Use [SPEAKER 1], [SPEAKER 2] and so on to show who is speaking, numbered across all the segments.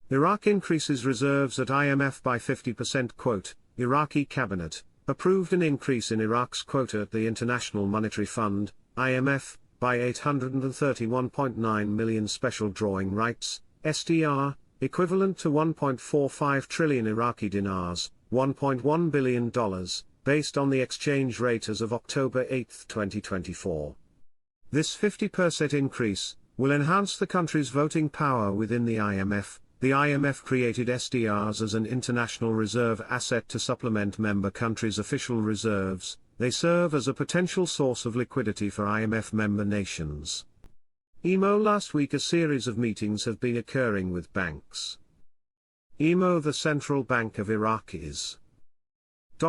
[SPEAKER 1] Iraq increases reserves at IMF by 50%. Quote, Iraqi cabinet approved an increase in Iraq's quota at the International Monetary Fund, IMF, by 831.9 million special drawing rights, SDR, equivalent to 1.45 trillion Iraqi dinars, $1.1 billion, based on the exchange rate as of October 8, 2024. This 50% increase will enhance the country's voting power within the IMF. The IMF created SDRs as an international reserve asset to supplement member countries' official reserves. They serve as a potential source of liquidity for IMF member nations. Last week a series of meetings have been occurring with banks. the central bank of Iraq is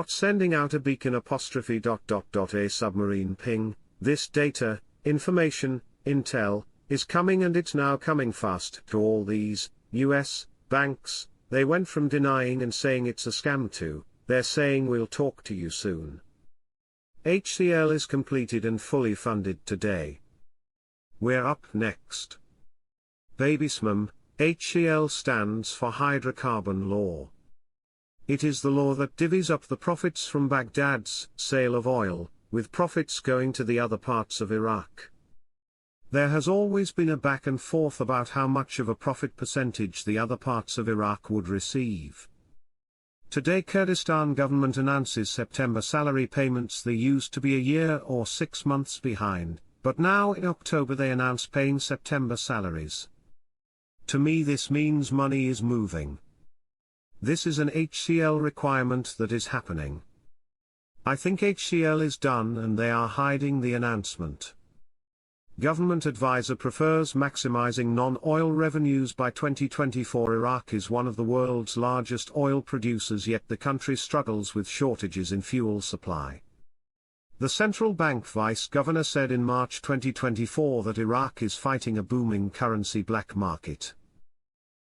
[SPEAKER 1] sending out a beacon apostrophe ... a submarine ping. This data, information, intel, is coming, and it's now coming fast to all these US banks. They went from denying and saying it's a scam to, they're saying we'll talk to you soon. HCL is completed and fully funded today. We're up next. BABYSMM, HCL stands for Hydrocarbon Law. It is the law that divvies up the profits from Baghdad's sale of oil, with profits going to the other parts of Iraq. There has always been a back and forth about how much of a profit percentage the other parts of Iraq would receive. Today Kurdistan government announces September salary payments. They used to be a year or 6 months behind, but now in October they announce paying September salaries. To me this means money is moving. This is an HCL requirement that is happening. I think HCL is done and they are hiding the announcement. Government advisor prefers maximizing non-oil revenues by 2024. Iraq is one of the world's largest oil producers, yet the country struggles with shortages in fuel supply. The central bank vice governor said in March 2024 that Iraq is fighting a booming currency black market.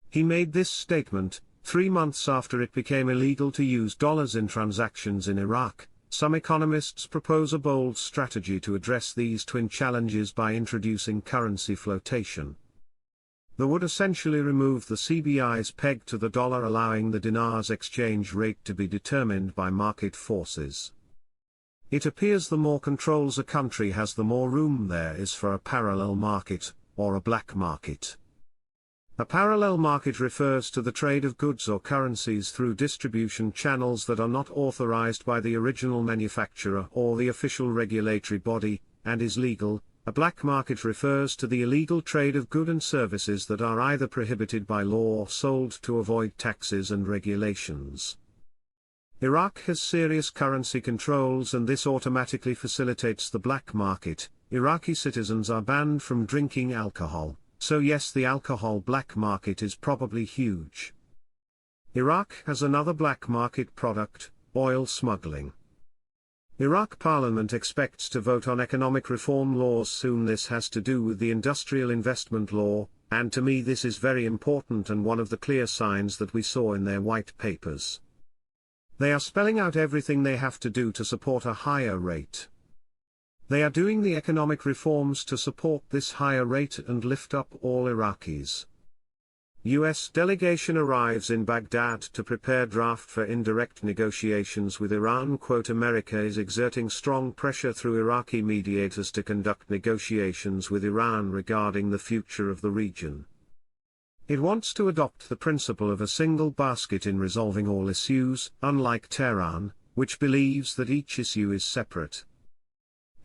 [SPEAKER 1] He made this statement 3 months after it became illegal to use dollars in transactions in Iraq. Some economists propose a bold strategy to address these twin challenges by introducing currency flotation. That would essentially remove the CBI's peg to the dollar, allowing the dinar's exchange rate to be determined by market forces. It appears the more controls a country has, the more room there is for a parallel market, or a black market. A parallel market refers to the trade of goods or currencies through distribution channels that are not authorized by the original manufacturer or the official regulatory body, and is legal. A black market refers to the illegal trade of goods and services that are either prohibited by law or sold to avoid taxes and regulations. Iraq has serious currency controls, and this automatically facilitates the black market. Iraqi citizens are banned from drinking alcohol. So yes, the alcohol black market is probably huge. Iraq has another black market product, oil smuggling. Iraq Parliament expects to vote on economic reform laws soon. This has to do with the industrial investment law, and to me this is very important and one of the clear signs that we saw in their white papers. They are spelling out everything they have to do to support a higher rate. They are doing the economic reforms to support this higher rate and lift up all Iraqis. U.S. delegation arrives in Baghdad to prepare draft for indirect negotiations with Iran. Quote, America is exerting strong pressure through Iraqi mediators to conduct negotiations with Iran regarding the future of the region. It wants to adopt the principle of a single basket in resolving all issues, unlike Tehran, which believes that each issue is separate.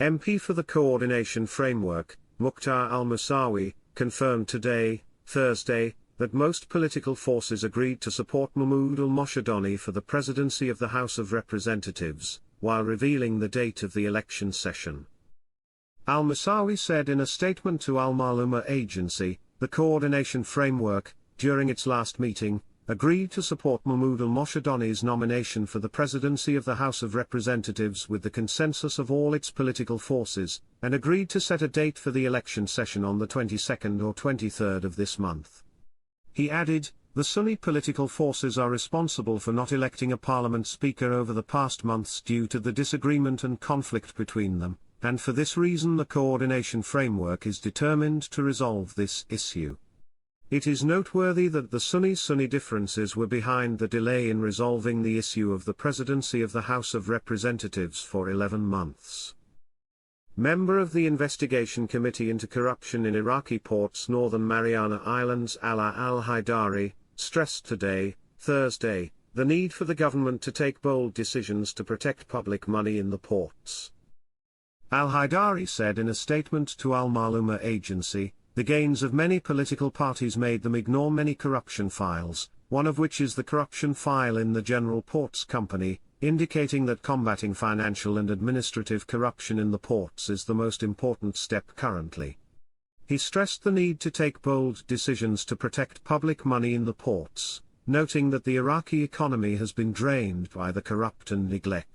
[SPEAKER 1] MP for the Coordination Framework, Mukhtar al-Musawi, confirmed today, Thursday, that most political forces agreed to support Mahmoud al-Moshadani for the presidency of the House of Representatives, while revealing the date of the election session. Al-Musawi said in a statement to Al-Maluma Agency, the Coordination Framework, during its last meeting, agreed to support Mahmoud al-Moshadani's nomination for the presidency of the House of Representatives with the consensus of all its political forces, and agreed to set a date for the election session on the 22nd or 23rd of this month. He added, the Sunni political forces are responsible for not electing a parliament speaker over the past months due to the disagreement and conflict between them, and for this reason the coordination framework is determined to resolve this issue. It is noteworthy that the Sunni-Sunni differences were behind the delay in resolving the issue of the presidency of the House of Representatives for 11 months. Member of the Investigation Committee into Corruption in Iraqi Ports Northern Mariana Islands Ala al-Haidari, stressed today, Thursday, the need for the government to take bold decisions to protect public money in the ports. Al-Haidari said in a statement to Al-Maluma agency, "The gains of many political parties made them ignore many corruption files, one of which is the corruption file in the General Ports Company, indicating that combating financial and administrative corruption in the ports is the most important step currently." He stressed the need to take bold decisions to protect public money in the ports, noting that the Iraqi economy has been drained by the corrupt and neglect.